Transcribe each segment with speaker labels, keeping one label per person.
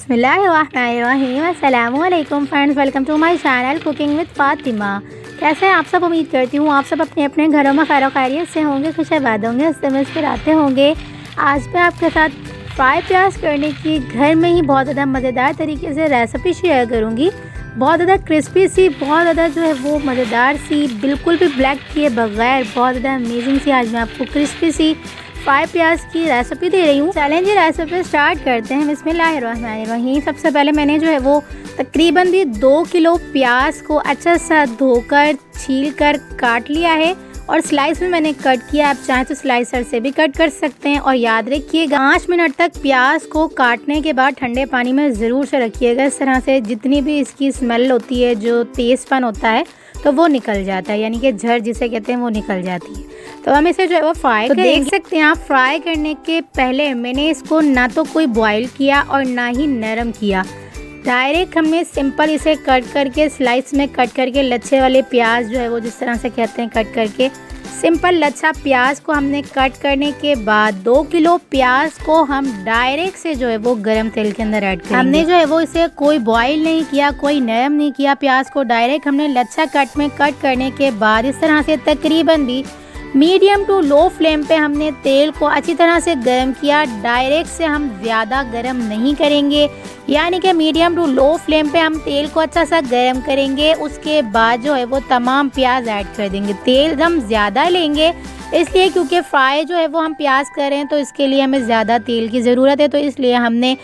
Speaker 1: बिस्मिल्लाहिर्रहमानिर्रहीम। अस्सलामुअलैकुम friends, welcome to my channel cooking with Fatima. कैसे हैं आप सब? उम्मीद करती हूँ आप सब अपने अपने घरों में खैर खैरियत से होंगे, खुशआबाद होंगे, हंसते मुस्कुराते होंगे। आज मैं आपके साथ फ्राई प्याज करने की घर में ही बहुत ज़्यादा मज़ेदार तरीके से रेसिपी शेयर करूँगी। बहुत ज़्यादा क्रिस्पी सी, बहुत ज़्यादा जो है वो मज़ेदार सी, बिल्कुल भी ब्लैक किए बगैर बहुत ज़्यादा अमेजिंग सी आज मैं आपको क्रिस्पी सी फ्राई प्याज की रेसिपी दे रही हूँ। चलें जी रेसिपी स्टार्ट करते हैं। बिस्मिल्लाहिर्रहमानिर्रहीम। सबसे पहले मैंने जो है वो तकरीबन भी 2 किलो प्याज को अच्छा सा धोकर छील कर काट लिया है और स्लाइस में मैंने कट किया। आप चाहें तो स्लाइसर से भी कट कर सकते हैं। और याद रखिएगा 5 मिनट तक प्याज को काटने के बाद ठंडे पानी में ज़रूर से रखिएगा। इस तरह से जितनी भी इसकी स्मेल होती है, जो तेज़पन होता है, तो वो निकल जाता है, यानी कि झड़ जिसे कहते हैं वो निकल जाती है। तो हम इसे जो है वो फ्राई करेंगे। देख सकते हैं आप, फ्राई करने के पहले मैंने इसको ना तो कोई बॉईल किया और ना ही नरम किया। डायरेक्ट हमने सिंपल इसे कट करके स्लाइस में कट करके लच्छे वाले प्याज जो है वो जिस तरह से कहते हैं कट करके सिंपल लच्छा प्याज को हमने कट करने के बाद 2 किलो प्याज को हम डायरेक्ट से जो है वो गरम तेल के अंदर ऐड करेंगे। हमने जो है वो इसे कोई बॉईल नहीं किया, कोई नरम नहीं किया। प्याज को डायरेक्ट हमने लच्छा कट में कट करने के बाद इस तरह से तकरीबन भी मीडियम टू लो फ्लेम पे हमने तेल को अच्छी तरह से गर्म किया। डायरेक्ट से हम ज़्यादा गर्म नहीं करेंगे, यानी कि मीडियम टू लो फ्लेम पे हम तेल को अच्छा सा गर्म करेंगे। उसके बाद जो है वो तमाम प्याज ऐड कर देंगे। तेल हम ज़्यादा लेंगे इसलिए क्योंकि फ्राई जो है वो हम प्याज कर रहे हैं, तो इसके लिए हमें ज़्यादा तेल की ज़रूरत है। तो इसलिए हमने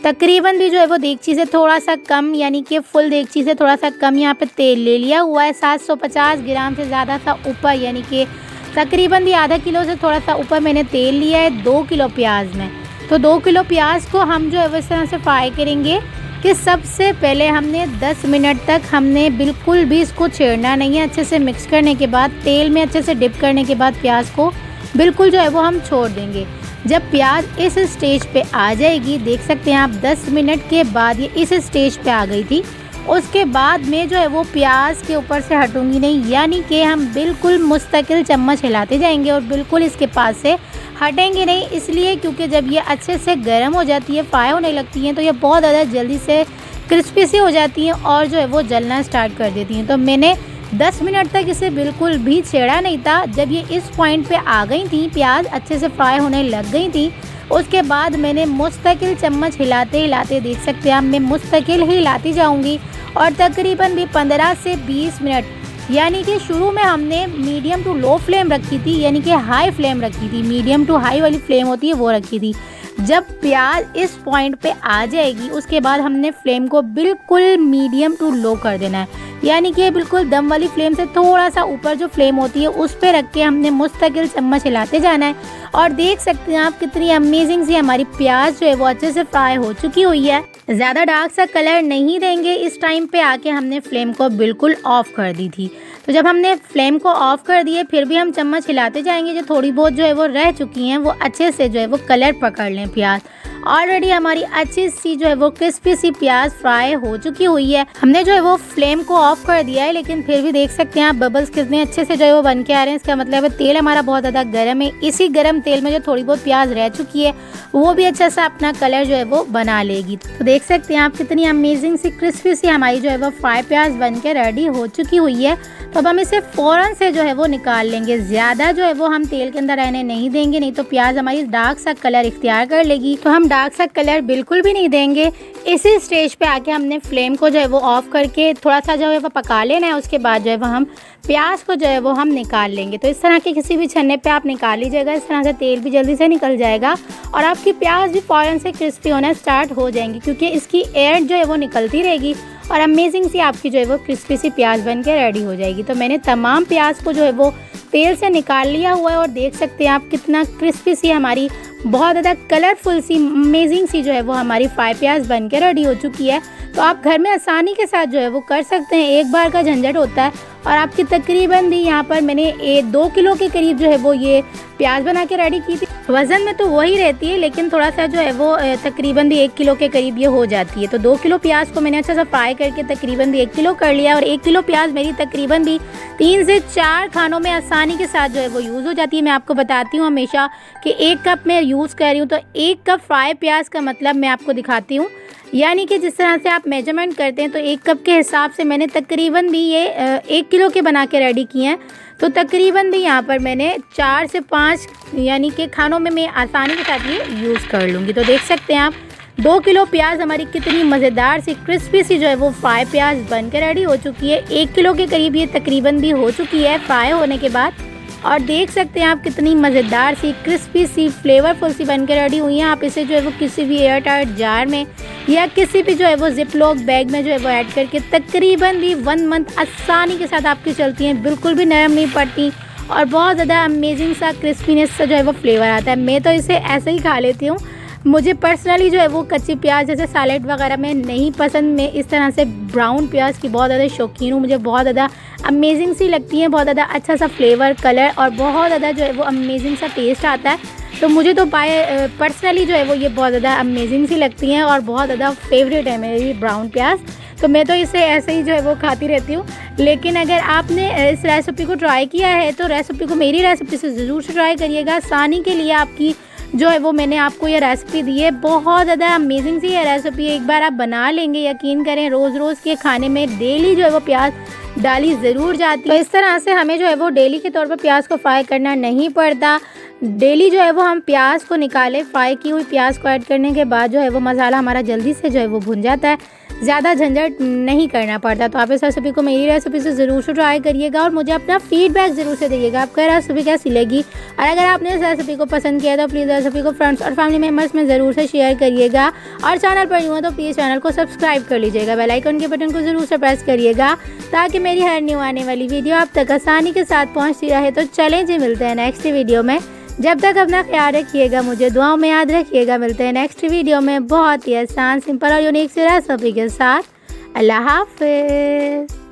Speaker 1: तकरीबन भी जो है वो देगची से थोड़ा सा कम, यानी कि फुल देगची से थोड़ा सा कम यहाँ पे तेल ले लिया हुआ है। 750 ग्राम से ज़्यादा सा ऊपर, यानी कि तकरीबन भी आधा किलो से थोड़ा सा ऊपर मैंने तेल लिया है 2 किलो प्याज में। तो 2 किलो प्याज को हम जो है वो इस तरह से फ्राई करेंगे कि सबसे पहले हमने 10 मिनट तक हमने बिल्कुल भी इसको छेड़ना नहीं है। अच्छे से मिक्स करने के बाद तेल में अच्छे से डिप करने के बाद प्याज को बिल्कुल जो है वो हम छोड़ देंगे। जब प्याज इस स्टेज पे आ जाएगी, देख सकते हैं आप 10 मिनट के बाद ये इस स्टेज पे आ गई थी। उसके बाद में जो है वो प्याज के ऊपर से हटूंगी नहीं, यानी कि हम बिल्कुल मुस्तकिल चम्मच हिलाते जाएंगे और बिल्कुल इसके पास से हटेंगे नहीं। इसलिए क्योंकि जब ये अच्छे से गर्म हो जाती है, फ्राई होने लगती हैं, तो ये बहुत ज़्यादा जल्दी से क्रिस्पी सी हो जाती हैं और जो है वो जलना स्टार्ट कर देती हैं। तो मैंने 10 मिनट तक इसे बिल्कुल भी छेड़ा नहीं था। जब ये इस पॉइंट पे आ गई थी, प्याज अच्छे से फ्राई होने लग गई थी, उसके बाद मैंने मुस्तकिल चम्मच हिलाते हिलाते, देख सकते हैं आप, मैं मुस्तकिल ही हिलाती जाऊंगी और तकरीबन भी 15 से 20 मिनट, यानी कि शुरू में हमने मीडियम टू लो फ्लेम रखी थी, यानी कि हाई फ्लेम रखी थी, मीडियम टू हाई वाली फ्लेम होती है वो रखी थी। जब प्याज इस पॉइंट पे आ जाएगी, उसके बाद हमने फ्लेम को बिल्कुल मीडियम टू लो कर देना है, यानी कि बिल्कुल दम वाली फ्लेम से थोड़ा सा ऊपर जो फ्लेम होती है उस पे रख के हमने मुस्तकिल चम्मच हिलाते जाना है। और देख सकते हैं आप कितनी अमेजिंग सी हमारी प्याज जो है वो अच्छे से फ्राई हो चुकी हुई है। ज़्यादा डार्क सा कलर नहीं देंगे। इस टाइम पे आके हमने फ्लेम को बिल्कुल ऑफ कर दी थी। तो जब हमने फ्लेम को ऑफ कर दिए, फिर भी हम चम्मच हिलाते जाएंगे। जो थोड़ी बहुत जो है वो रह चुकी हैं वो अच्छे से जो है वो कलर पकड़ लें प्याज। ऑलरेडी हमारी अच्छी सी जो है वो क्रिस्पी सी प्याज फ्राई हो चुकी हुई है। हमने जो है वो फ्लेम को ऑफ कर दिया है, लेकिन फिर भी देख सकते हैं आप बबल्स कितने अच्छे से जो है वो बन के आ रहे हैं। इसका मतलब है तेल हमारा बहुत ज़्यादा गर्म है। इसी गर्म तेल में जो थोड़ी बहुत प्याज रह चुकी है वो भी अच्छा सा अपना कलर जो है वो बना लेगी। तो देख सकते हैं आप कितनी अमेजिंग सी क्रिस्पी सी हमारी जो है वो फ्राई प्याज बन के रेडी हो चुकी हुई है। तो अब हम इसे फ़ौरन से जो है वो निकाल लेंगे। ज़्यादा जो है वो हम तेल के अंदर रहने नहीं देंगे, नहीं तो प्याज हमारी डार्क सा कलर इख्तियार कर लेगी। तो हम डार्क सा कलर बिल्कुल भी नहीं देंगे। इसी स्टेज पे आके हमने फ्लेम को जो है वो ऑफ करके थोड़ा सा जो है वो पका लेना है। उसके बाद जो है वो हम प्याज को जो है वो हम निकाल लेंगे। तो इस तरह के किसी भी छन्ने पे आप निकाल लीजिएगा। इस तरह से तेल भी जल्दी से निकल जाएगा और आपकी प्याज भी फ़ौरन से क्रिस्पी होना स्टार्ट हो जाएंगी, क्योंकि इसकी एयर जो है वो निकलती रहेगी और अमेजिंग सी आपकी जो है वो क्रिस्पी सी प्याज बन के रेडी हो जाएगी। तो मैंने तमाम प्याज को जो है वो तेल से निकाल लिया हुआ है और देख सकते हैं आप कितना क्रिस्पी सी हमारी बहुत ज़्यादा कलरफुल सी अमेजिंग सी जो है वो हमारी फ्राई प्याज बन के रेडी हो चुकी है। तो आप घर में आसानी के साथ जो है वो कर सकते हैं। एक बार का झंझट होता है और आपकी तकरीबन भी यहाँ पर मैंने 2 किलो के करीब जो है वो ये प्याज बना के रेडी की थी। वज़न में तो वही रहती है, लेकिन थोड़ा सा जो है वो तकरीबन भी 1 किलो के करीब ये हो जाती है। तो 2 किलो प्याज को मैंने अच्छा सा फ्राई करके तकरीबन भी 1 किलो कर लिया और 1 किलो प्याज मेरी तकरीबन भी 3 से 4 खानों में आसानी के साथ जो है वो यूज़ हो जाती है। मैं आपको बताती हूँ हमेशा कि 1 कप में यूज़ कर रही हूँ, तो 1 कप फ्राई प्याज का मतलब मैं आपको दिखाती हूँ। यानी कि जिस तरह से आप मेजरमेंट करते हैं तो 1 कप के हिसाब से मैंने तकरीबन भी ये 1 किलो के बना के रेडी किए हैं। तो तकरीबन भी यहाँ पर मैंने 4 से 5 यानी कि खानों में मैं आसानी के साथ ये यूज़ कर लूँगी। तो देख सकते हैं आप 2 किलो प्याज हमारी कितनी मज़ेदार सी क्रिस्पी सी जो है वो फ्राई प्याज बन के रेडी हो चुकी है। 1 किलो के करीब ये तकरीबन भी हो चुकी है फ्राई होने के बाद। और देख सकते हैं आप कितनी मज़ेदार सी क्रिस्पी सी फ्लेवरफुल सी बन के रेडी हुई हैं। आप इसे जो है वो किसी भी एयर टाइट जार में या किसी भी जो है वो जिपलॉक बैग में जो है वो ऐड करके तकरीबन भी 1 मंथ आसानी के साथ आपकी चलती हैं, बिल्कुल भी नरम नहीं पड़ती और बहुत ज़्यादा अमेजिंग सा क्रिस्पीनेस सा जो है वो फ्लेवर आता है। मैं तो इसे ऐसे ही खा लेती हूँ। मुझे पर्सनली जो है वो कच्ची प्याज जैसे सैलेड वगैरह में नहीं पसंद। मैं इस तरह से ब्राउन प्याज की बहुत ज़्यादा शौकीन हूँ। मुझे बहुत ज़्यादा अमेजिंग सी लगती है, बहुत ज़्यादा अच्छा सा फ्लेवर, कलर और बहुत ज़्यादा जो है वो अमेजिंग सा टेस्ट आता है। तो मुझे तो पर्सनली जो है वो ये बहुत ज़्यादा अमेजिंग सी लगती हैं और बहुत ज़्यादा फेवरेट है मेरी ब्राउन प्याज। तो मैं तो इसे ऐसे ही जो है वो खाती रहती हूँ। लेकिन अगर आपने इस रेसिपी को ट्राई किया है तो रेसिपी को मेरी रेसिपी से ज़रूर से ट्राई करिएगा। आसानी के लिए आपकी जो है वो मैंने आपको ये रेसिपी दी है, बहुत ज़्यादा अमेजिंग सी ये रेसिपी है। एक बार आप बना लेंगे, यकीन करें रोज़ रोज़ के खाने में डेली जो है वो प्याज डाली ज़रूर जाती है। तो इस तरह से हमें जो है वो डेली के तौर पर प्याज को फ्राई करना नहीं पड़ता। डेली जो है वो हम प्याज को निकालें, फ्राई की हुई प्याज को ऐड करने के बाद जो है वो मसाला हमारा जल्दी से जो है वो भुन जाता है, ज़्यादा झंझट नहीं करना पड़ता। तो आप इस रेसिपी को मेरी रेसिपी से ज़रूर से ट्राई करिएगा और मुझे अपना फीडबैक ज़रूर से दीजिएगा आपको रेसिपी कैसी लगी। और अगर आपने इस रेसिपी को पसंद किया तो प्लीज़ रेसिपी को फ्रेंड्स और फैमिली मेम्बर्स में ज़रूर से शेयर करिएगा। और चैनल पर न्यू हो तो प्लीज़ चैनल को सब्सक्राइब कर लीजिएगा, बेल आइकन के बटन को ज़रूर से प्रेस करिएगा ताकि मेरी हर न्यू आने वाली वीडियो आप तक आसानी के साथ पहुँचती रहे। तो चलें जी, मिलते हैं नेक्स्ट वीडियो में। जब तक अपना ख्याल रखिएगा, मुझे दुआओं में याद रखिएगा। मिलते हैं नेक्स्ट वीडियो में बहुत ही आसान, सिंपल और यूनिक सी रेसिपी के साथ। अल्लाह हाफ़िज़।